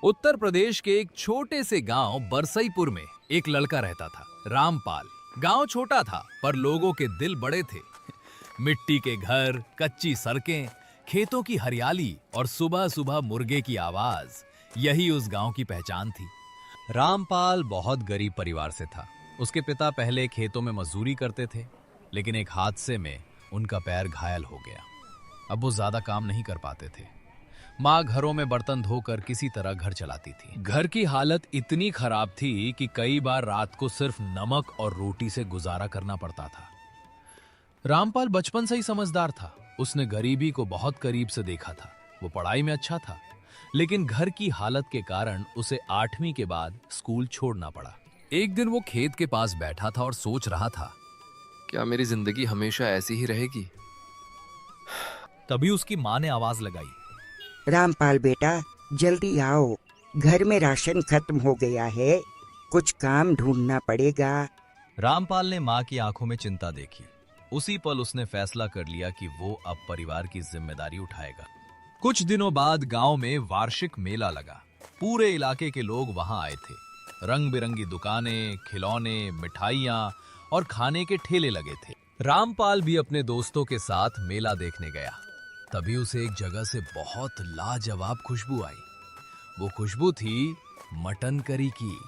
उत्तर प्रदेश के एक छोटे से गांव बरसईपुर में एक लड़का रहता था, रामपाल। गांव छोटा था पर लोगों के दिल बड़े थे। मिट्टी के घर, कच्ची सड़कें, खेतों की हरियाली और सुबह सुबह मुर्गे की आवाज, यही उस गांव की पहचान थी। रामपाल बहुत गरीब परिवार से था। उसके पिता पहले खेतों में मजदूरी करते थे, लेकिन एक हादसे में उनका पैर घायल हो गया। अब वो ज्यादा काम नहीं कर पाते थे। माँ घरों में बर्तन धोकर किसी तरह घर चलाती थी। घर की हालत इतनी खराब थी कि कई बार रात को सिर्फ नमक और रोटी से गुजारा करना पड़ता था। रामपाल बचपन से ही समझदार था। उसने गरीबी को बहुत करीब से देखा था। वो पढ़ाई में अच्छा था, लेकिन घर की हालत के कारण उसे 8वीं के बाद स्कूल छोड़ना पड़ा। एक दिन वो खेत के पास बैठा था और सोच रहा था, क्या मेरी जिंदगी हमेशा ऐसी ही रहेगी? तभी उसकी माँ ने आवाज लगाई, रामपाल बेटा, जल्दी आओ, घर में राशन खत्म हो गया है, कुछ काम ढूंढना पड़ेगा। रामपाल ने माँ की आंखों में चिंता देखी। उसी पल उसने फैसला कर लिया कि वो अब परिवार की जिम्मेदारी उठाएगा। कुछ दिनों बाद गांव में वार्षिक मेला लगा। पूरे इलाके के लोग वहां आए थे। रंग बिरंगी दुकानें, खिलौने, मिठाइयां और खाने के ठेले लगे थे। रामपाल भी अपने दोस्तों के साथ मेला देखने गया। तभी उसे एक जगह से बहुत लाजवाब खुशबू आई। वो खुशबू थी मटन करी की।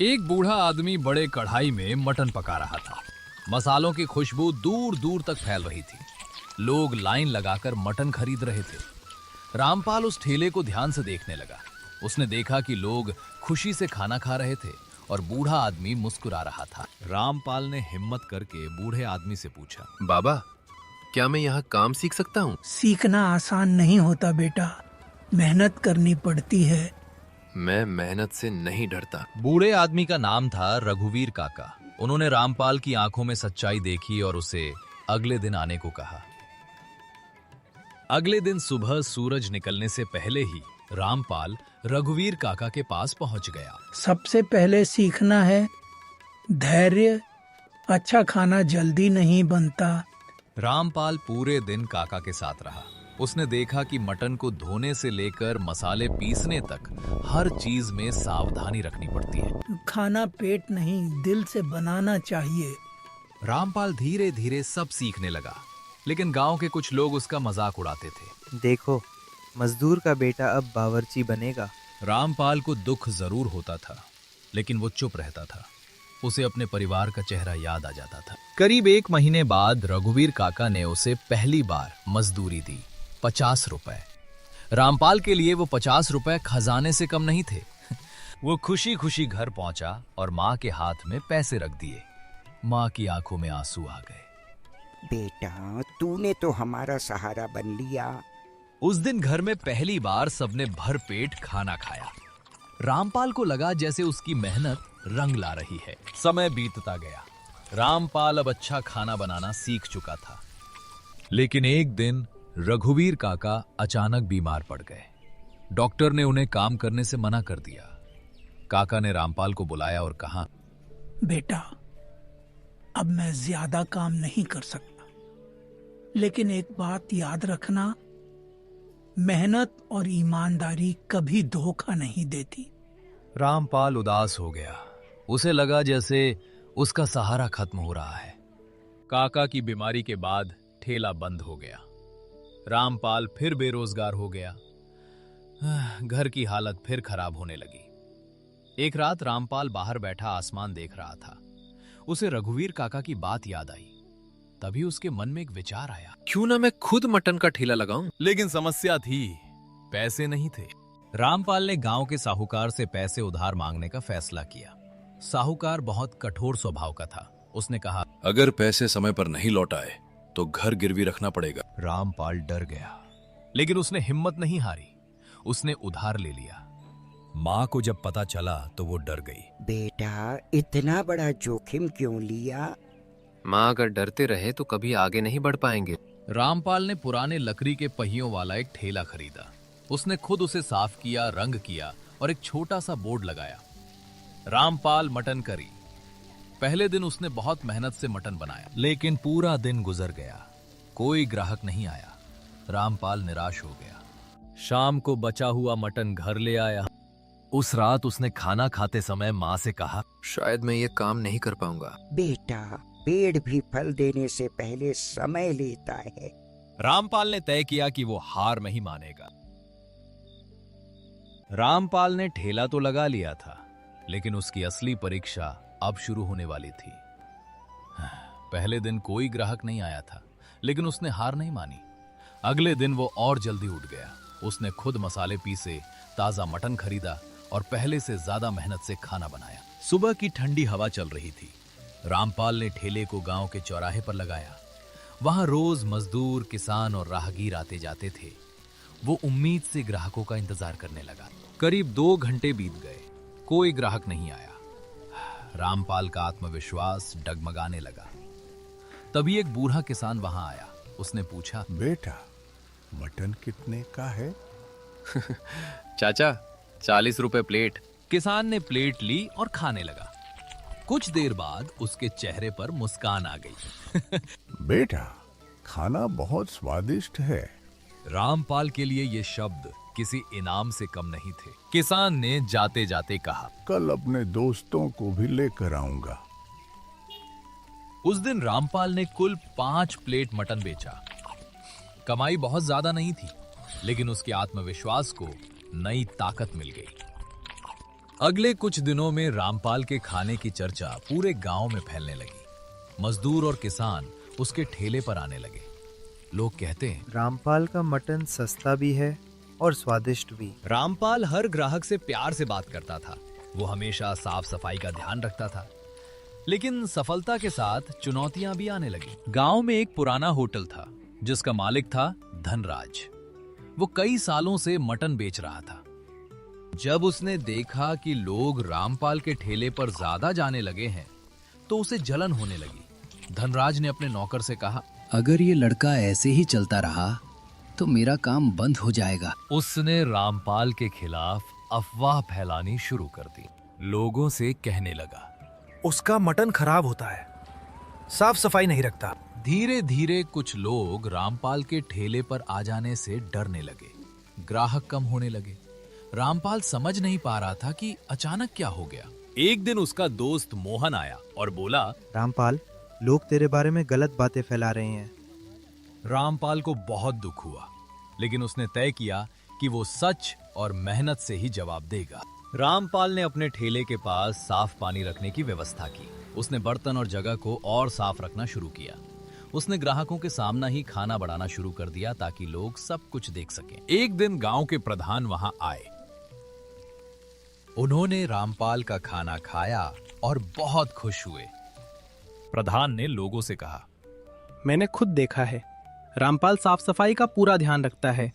एक बूढ़ा आदमी बड़े कढ़ाई में मटन पका रहा था। मसालों की खुशबू दूर दूर तक फैल रही थी। लोग लाइन लगाकर मटन खरीद रहे थे। रामपाल उस ठेले को ध्यान से देखने लगा। उसने देखा कि लोग खुशी से खाना खा रहे थे और बूढ़ा आदमी मुस्कुरा रहा था। रामपाल ने हिम्मत करके बूढ़े आदमी से पूछा, बाबा, क्या मैं यहाँ काम सीख सकता हूँ? सीखना आसान नहीं होता बेटा, मेहनत करनी पड़ती है। मैं मेहनत से नहीं डरता। बूढ़े आदमी का नाम था रघुवीर काका। उन्होंने रामपाल की आंखों में सच्चाई देखी और उसे अगले दिन आने को कहा। अगले दिन सुबह सूरज निकलने से पहले ही रामपाल रघुवीर काका के पास पहुंच गया। सबसे पहले सीखना है धैर्य। अच्छा खाना जल्दी नहीं बनता। रामपाल पूरे दिन काका के साथ रहा। उसने देखा कि मटन को धोने से लेकर मसाले पीसने तक हर चीज में सावधानी रखनी पड़ती है। खाना पेट नहीं, दिल से बनाना चाहिए। रामपाल धीरे धीरे सब सीखने लगा, लेकिन गांव के कुछ लोग उसका मजाक उड़ाते थे। देखो, मजदूर का बेटा अब बावर्ची बनेगा। रामपाल को दुख जरूर होता था, लेकिन वो चुप रहता था। उसे अपने परिवार का चेहरा याद आ जाता था। करीब 1 महीने बाद रघुवीर काका ने उसे पहली बार मजदूरी दी, 50 रुपए। रामपाल के लिए वो 50 रुपए खजाने से कम नहीं थे। वो खुशी खुशी घर पहुंचा और माँ के हाथ में पैसे रख दिए। माँ की आंखों में आंसू आ गए। बेटा, तूने तो हमारा सहारा बन लिया। उस दिन घर में पहली बार सबने भरपेट खाना खाया। रामपाल को लगा जैसे उसकी मेहनत रंग ला रही है। समय बीतता गया। रामपाल अब अच्छा खाना बनाना सीख चुका था। लेकिन एक दिन रघुवीर काका अचानक बीमार पड़ गए। डॉक्टर ने उन्हें काम करने से मना कर दिया। काका ने रामपाल को बुलाया और कहा, बेटा, अब मैं ज्यादा काम नहीं कर सकता, लेकिन एक बात याद रखना, मेहनत और ईमानदारी कभी धोखा नहीं देती। रामपाल उदास हो गया। उसे लगा जैसे उसका सहारा खत्म हो रहा है। काका की बीमारी के बाद ठेला बंद हो गया। रामपाल फिर बेरोजगार हो गया। घर की हालत फिर खराब होने लगी। एक रात रामपाल बाहर बैठा आसमान देख रहा था। उसे रघुवीर काका की बात याद आई। तभी उसके मन में एक विचार आया, क्यों ना मैं खुद मटन का ठेला लगाऊं? लेकिन समस्या थी, पैसे नहीं थे। रामपाल ने गांव के साहूकार से पैसे उधार मांगने का फैसला किया। साहूकार बहुत कठोर स्वभाव का था। उसने कहा, अगर पैसे समय पर नहीं लौट आए तो घर गिरवी रखना पड़ेगा। रामपाल डर गया, लेकिन उसने हिम्मत नहीं हारी। उसने उधार ले लिया। माँ को जब पता चला तो वो डर गई। बेटा, इतना बड़ा जोखिम क्यों लिया? माँ अगर डरते रहे तो कभी आगे नहीं बढ़ पाएंगे। रामपाल ने पुराने लकड़ी के पहियों वाला एक ठेला खरीदा। उसने खुद उसे साफ किया, रंग किया और एक छोटा सा बोर्ड लगाया, रामपाल मटन करी। पहले दिन उसने बहुत मेहनत से मटन बनाया, लेकिन पूरा दिन गुजर गया। कोई ग्राहक नहीं आया। रामपाल निराश हो गया। शाम को बचा हुआ मटन घर ले आया। उस रात उसने खाना खाते समय माँ से कहा, शायद मैं ये काम नहीं कर पाऊंगा। बेटा, पेड़ भी फल देने से पहले समय लेता है। रामपाल ने तय किया कि वो हार नहीं मानेगा। रामपाल ने ठेला तो लगा लिया था, लेकिन उसकी असली परीक्षा अब शुरू होने वाली थी। पहले दिन कोई ग्राहक नहीं आया था, लेकिन उसने हार नहीं मानी। अगले दिन वो और जल्दी उठ गया। उसने खुद मसाले पीसे, ताजा मटन खरीदा और पहले से ज्यादा मेहनत से खाना बनाया। सुबह की ठंडी हवा चल रही थी। रामपाल ने ठेले को गांव के चौराहे पर लगाया। वहां रोज मजदूर, किसान और राहगीर आते जाते थे। वो उम्मीद से ग्राहकों का इंतजार करने लगा। करीब 2 घंटे बीत गए, कोई ग्राहक नहीं आया। रामपाल का आत्मविश्वास डगमगाने लगा। तभी एक बूढ़ा किसान वहां आया। उसने पूछा, बेटा, मटन कितने का है? चाचा, 40 रुपए प्लेट। किसान ने प्लेट ली और खाने लगा। कुछ देर बाद उसके चेहरे पर मुस्कान आ गई। बेटा, खाना बहुत स्वादिष्ट है। रामपाल के लिए ये शब्द किसी इनाम से कम नहीं थे। किसान ने जाते जाते कहा, कल अपने दोस्तों को भी लेकर आऊंगा। उस दिन रामपाल ने कुल 5 प्लेट मटन बेचा। कमाई बहुत ज्यादा नहीं थी, लेकिन उसके आत्मविश्वास को नई ताकत मिल गई। अगले कुछ दिनों में रामपाल के खाने की चर्चा पूरे गांव में फैलने लगी। मजदूर और किसान उसके ठेले पर आने लगे। लोग कहते हैं, रामपाल का मटन सस्ता भी है और स्वादिष्ट भी। रामपाल हर ग्राहक से प्यार से बात करता था। वो हमेशा साफ सफाई का ध्यान रखता था। लेकिन सफलता के साथ चुनौतियां भी आने लगी। गांव में एक पुराना होटल था, जिसका मालिक था धनराज। वो कई सालों से मटन बेच रहा था। जब उसने देखा कि लोग रामपाल के ठेले पर ज्यादा जाने लगे हैं, तो उसे जलन होने लगी। धनराज ने अपने नौकर से कहा, अगर ये लड़का ऐसे ही चलता रहा तो मेरा काम बंद हो जाएगा। उसने रामपाल के खिलाफ अफवाह फैलानी शुरू कर दी। लोगों से कहने लगा, उसका मटन खराब होता है, साफ सफाई नहीं रखता। धीरे धीरे कुछ लोग रामपाल के ठेले पर आ जाने से डरने लगे। ग्राहक कम होने लगे। रामपाल समझ नहीं पा रहा था कि अचानक क्या हो गया। एक दिन उसका दोस्त मोहन आया और बोला, रामपाल, लोग तेरे बारे में गलत बातें फैला रहे हैं। रामपाल को बहुत दुख हुआ, लेकिन उसने तय किया कि वो सच और मेहनत से ही जवाब देगा। रामपाल ने अपने ठेले के पास साफ पानी रखने की व्यवस्था की। उसने बर्तन और जगह को और साफ रखना शुरू किया। उसने ग्राहकों के सामने ही खाना बढ़ाना शुरू कर दिया, ताकि लोग सब कुछ देख सकें। एक दिन गांव के प्रधान वहां आए। उन्होंने रामपाल का खाना खाया और बहुत खुश हुए। प्रधान ने लोगों से कहा, मैंने खुद देखा है, रामपाल साफ सफाई का पूरा ध्यान रखता है।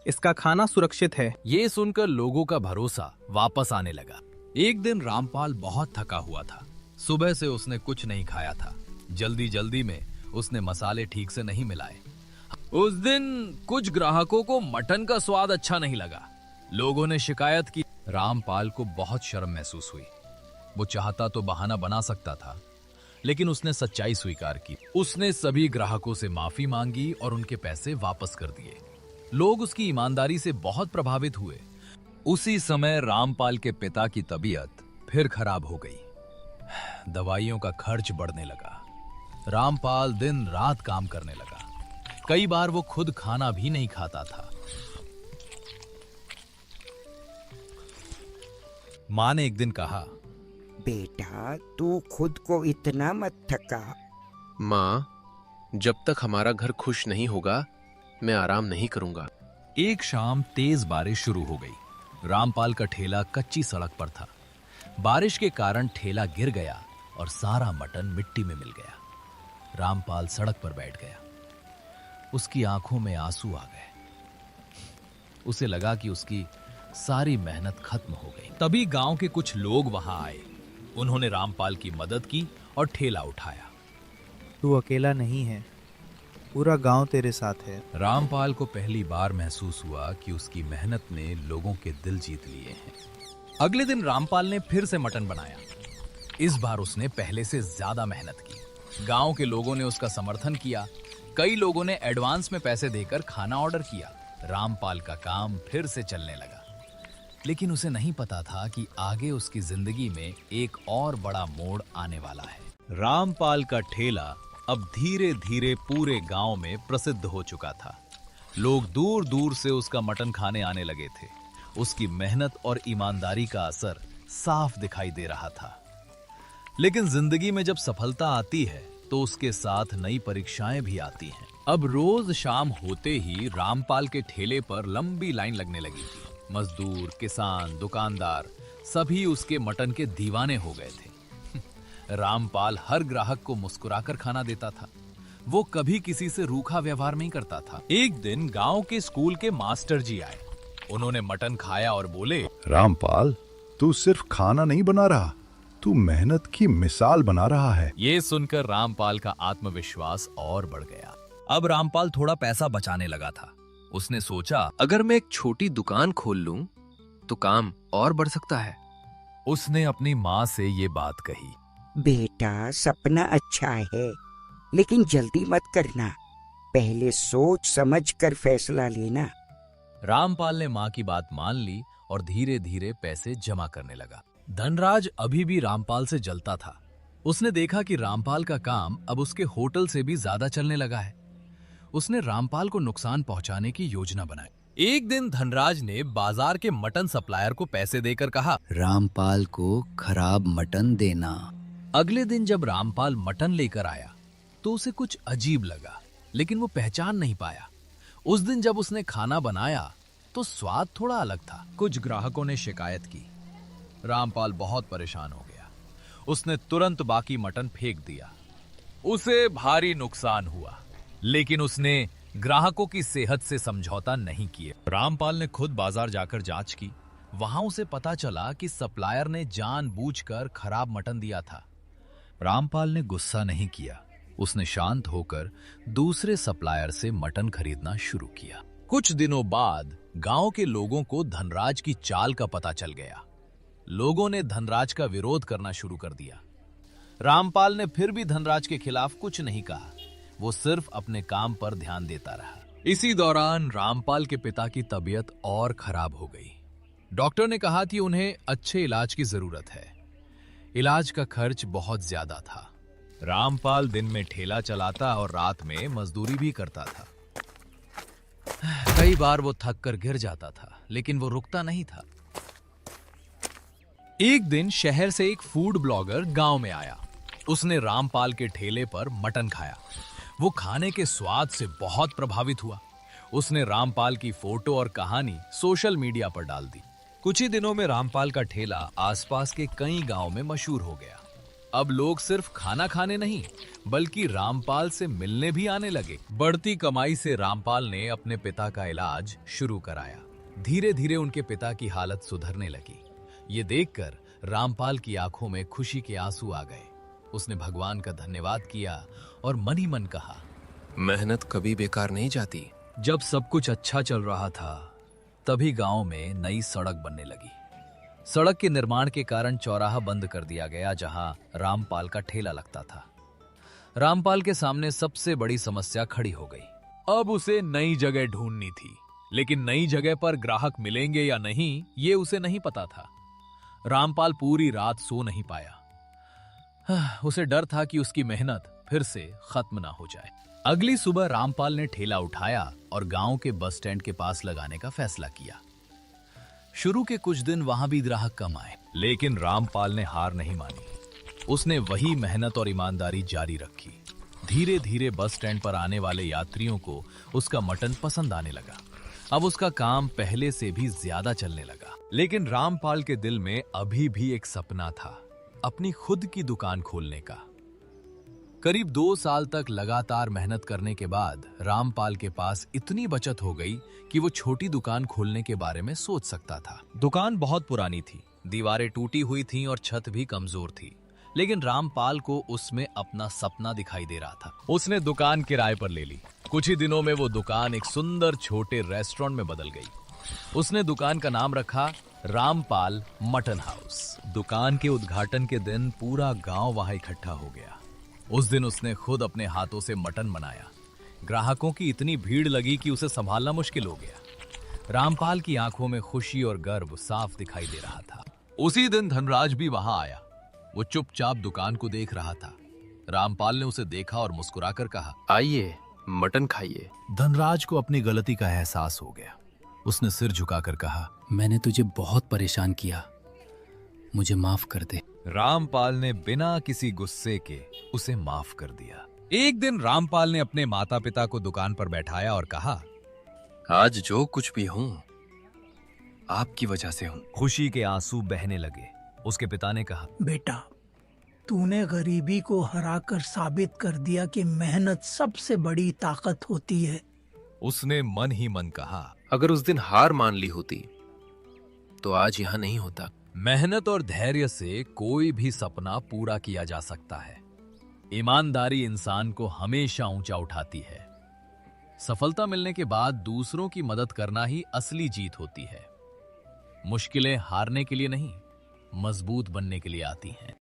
इसका खाना सुरक्षित है। ये सुनकर लोगों का भरोसा वापस आने लगा। एक दिन रामपाल बहुत थका हुआ था। सुबह से उसने कुछ नहीं खाया था। जल्दी जल्दी में उसने मसाले ठीक से नहीं मिलाए। उस दिन कुछ ग्राहकों को मटन का स्वाद अच्छा नहीं लगा। लोगों ने शिकायत की। रामपाल को बहुत शर्म महसूस हुई। वो चाहता तो बहाना बना सकता था, लेकिन उसने सच्चाई स्वीकार की। उसने सभी ग्राहकों से माफी मांगी और उनके पैसे वापस कर दिए। लोग उसकी ईमानदारी से बहुत प्रभावित हुए। उसी समय रामपाल के पिता की तबीयत फिर खराब हो गई। दवाइयों का खर्च बढ़ने लगा। रामपाल दिन रात काम करने लगा। कई बार वो खुद खाना भी नहीं खाता था। मां ने एक दिन कहा, बेटा, तू खुद को इतना मत थका। माँ, जब तक हमारा घर खुश नहीं होगा, मैं आराम नहीं करूंगा। एक शाम तेज बारिश शुरू हो गई। रामपाल का ठेला कच्ची सड़क पर था। बारिश के कारण ठेला गिर गया और सारा मटन मिट्टी में मिल गया। रामपाल सड़क पर बैठ गया। उसकी आंखों में आंसू आ गए। उसे लगा कि उसकी सारी मेहनत खत्म हो गई। तभी गांव के कुछ लोग वहां आए। उन्होंने रामपाल की मदद की और ठेला उठाया। तू अकेला नहीं है, पूरा गांव तेरे साथ है। रामपाल को पहली बार महसूस हुआ कि उसकी मेहनत ने लोगों के दिल जीत लिए हैं। अगले दिन रामपाल ने फिर से मटन बनाया। इस बार उसने पहले से ज्यादा मेहनत की। गांव के लोगों ने उसका समर्थन किया। कई लोगों ने एडवांस में पैसे देकर खाना ऑर्डर किया। रामपाल का काम फिर से चलने लगा। लेकिन उसे नहीं पता था कि आगे उसकी जिंदगी में एक और बड़ा मोड़ आने वाला है। रामपाल का ठेला अब धीरे धीरे पूरे गांव में प्रसिद्ध हो चुका था। लोग दूर दूर से उसका मटन खाने आने लगे थे। उसकी मेहनत और ईमानदारी का असर साफ दिखाई दे रहा था। लेकिन जिंदगी में जब सफलता आती है तो उसके साथ नई परीक्षाएं भी आती हैं। अब रोज शाम होते ही रामपाल के ठेले पर लंबी लाइन लगने लगी थी। मजदूर, किसान, दुकानदार सभी उसके मटन के दीवाने हो गए थे। रामपाल हर ग्राहक को मुस्कुराकर खाना देता था। वो कभी किसी से रूखा व्यवहार नहीं करता था। एक दिन गांव के स्कूल के मास्टर जी आए। उन्होंने मटन खाया और बोले, रामपाल, तू सिर्फ खाना नहीं बना रहा, तू मेहनत की मिसाल बना रहा है। ये सुनकर रामपाल का आत्मविश्वास और बढ़ गया। अब रामपाल थोड़ा पैसा बचाने लगा था। उसने सोचा, अगर मैं एक छोटी दुकान खोल लूं तो काम और बढ़ सकता है। उसने अपनी माँ से ये बात कही। बेटा, सपना अच्छा है, लेकिन जल्दी मत करना। पहले सोच समझ कर फैसला लेना। रामपाल ने माँ की बात मान ली और धीरे धीरे पैसे जमा करने लगा। धनराज अभी भी रामपाल से जलता था। उसने देखा कि रामपाल का काम अब उसके होटल से भी ज्यादा चलने लगा है। उसने रामपाल को नुकसान पहुंचाने की योजना बनाई। एक दिन धनराज ने बाजार के मटन सप्लायर को पैसे देकर कहा, रामपाल को खराब मटन देना। अगले दिन जब रामपाल मटन लेकर आया तो उसे कुछ अजीब लगा, लेकिन वो पहचान नहीं पाया। उस दिन जब उसने खाना बनाया तो स्वाद थोड़ा अलग था। कुछ ग्राहकों ने शिकायत की। रामपाल बहुत परेशान हो गया। उसने तुरंत बाकी मटन फेंक दिया। उसे भारी नुकसान हुआ, लेकिन उसने ग्राहकों की सेहत से समझौता नहीं किया। रामपाल ने खुद बाजार जाकर जांच की। वहां उसे पता चला कि सप्लायर ने जानबूझकर खराब मटन दिया था। रामपाल ने गुस्सा नहीं किया। उसने शांत होकर दूसरे सप्लायर से मटन खरीदना शुरू किया। कुछ दिनों बाद गांव के लोगों को धनराज की चाल का पता चल गया। लोगों ने धनराज का विरोध करना शुरू कर दिया। रामपाल ने फिर भी धनराज के खिलाफ कुछ नहीं कहा। वो सिर्फ अपने काम पर ध्यान देता रहा। इसी दौरान रामपाल के पिता की तबीयत और खराब हो गई। डॉक्टर ने कहा कि उन्हें अच्छे इलाज की जरूरत है। इलाज का खर्च बहुत ज्यादा था। रामपाल दिन में ठेला चलाता और रात में मजदूरी भी करता था। कई बार वो थक कर गिर जाता था, लेकिन वो रुकता नहीं था। एक दिन शहर से एक फूड ब्लॉगर गांव में आया। उसने रामपाल के ठेले पर मटन खाया। वो खाने के स्वाद से बहुत प्रभावित हुआ। उसने रामपाल की फोटो और कहानी सोशल मीडिया पर डाल दी। कुछ ही दिनों में रामपाल का ठेला आसपास के कई गांव में मशहूर हो गया। अब लोग सिर्फ खाना खाने नहीं, बल्कि रामपाल से मिलने भी आने लगे। बढ़ती कमाई से रामपाल ने अपने पिता का इलाज शुरू कराया। धीरे धीरे उनके पिता की हालत सुधरने लगी। ये देखकर रामपाल की आंखों में खुशी के आंसू आ गए। उसने भगवान का धन्यवाद किया और मन ही मन कहा, मेहनत कभी बेकार नहीं जाती। जब सब कुछ अच्छा चल रहा था, तभी गांव में नई सड़क बनने लगी। सड़क के निर्माण के कारण चौराहा बंद कर दिया गया, जहां रामपाल का ठेला लगता था। रामपाल के सामने सबसे बड़ी समस्या खड़ी हो गई। अब उसे नई जगह ढूंढनी थी, लेकिन नई जगह पर ग्राहक मिलेंगे या नहीं, ये उसे नहीं पता था। रामपाल पूरी रात सो नहीं पाया। उसे डर था कि उसकी मेहनत फिर से खत्म ना हो जाए। अगली सुबह रामपाल ने ठेला उठाया और गांव के बस स्टैंड के पास लगाने का फैसला किया। शुरू के कुछ दिन वहां भी ग्राहक कम आए, लेकिन रामपाल ने हार नहीं मानी। उसने वही मेहनत और ईमानदारी जारी रखी। धीरे धीरे बस स्टैंड पर आने वाले यात्रियों को उसका मटन पसंद आने लगा। अब उसका काम पहले से भी ज्यादा चलने लगा। लेकिन रामपाल के दिल में अभी भी एक सपना था, अपनी खुद की दुकान खोलने का। करीब 2 साल तक लगातार मेहनत करने के बाद रामपाल के पास इतनी बचत हो गई कि वो छोटी दुकान खोलने के बारे में सोच सकता था। दुकान बहुत पुरानी थी, दीवारें टूटी हुई थीं और छत भी कमजोर थी, लेकिन रामपाल को उसमें अपना सपना दिखाई दे रहा था। उसने दुकान किराए पर ले ली। कुछ ही दिनों में वो दुकान एक सुंदर छोटे रेस्टोरेंट में बदल गई। उसने दुकान का नाम रखा रामपाल मटन हाउस। दुकान के उद्घाटन के दिन पूरा गांव वहां इकट्ठा हो गया। उस दिन उसने खुद अपने हाथों से मटन बनाया। ग्राहकों की इतनी भीड़ लगी कि उसे संभालना मुश्किल हो गया। रामपाल की आंखों में खुशी और गर्व साफ दिखाई दे रहा था। उसी दिन धनराज भी वहां आया। वो चुपचाप दुकान को देख रहा था। रामपाल ने उसे देखा और मुस्कुराकर कहा, आइए मटन खाइए। धनराज को अपनी गलती का एहसास हो गया। उसने सिर झुकाकर कहा, मैंने तुझे बहुत परेशान किया, मुझे माफ कर दे। रामपाल ने बिना किसी गुस्से के उसे माफ कर दिया। एक दिन रामपाल ने अपने माता पिता को दुकान पर बैठाया और कहा, आज जो कुछ भी हूं आपकी वजह से हूं। खुशी के आंसू बहने लगे। उसके पिता ने कहा, बेटा, तूने गरीबी को हराकर साबित कर दिया कि मेहनत सबसे बड़ी ताकत होती है। उसने मन ही मन कहा, अगर उस दिन हार मान ली होती तो आज यहां नहीं होता। मेहनत और धैर्य से कोई भी सपना पूरा किया जा सकता है। ईमानदारी इंसान को हमेशा ऊंचा उठाती है। सफलता मिलने के बाद दूसरों की मदद करना ही असली जीत होती है। मुश्किलें हारने के लिए नहीं, मजबूत बनने के लिए आती हैं।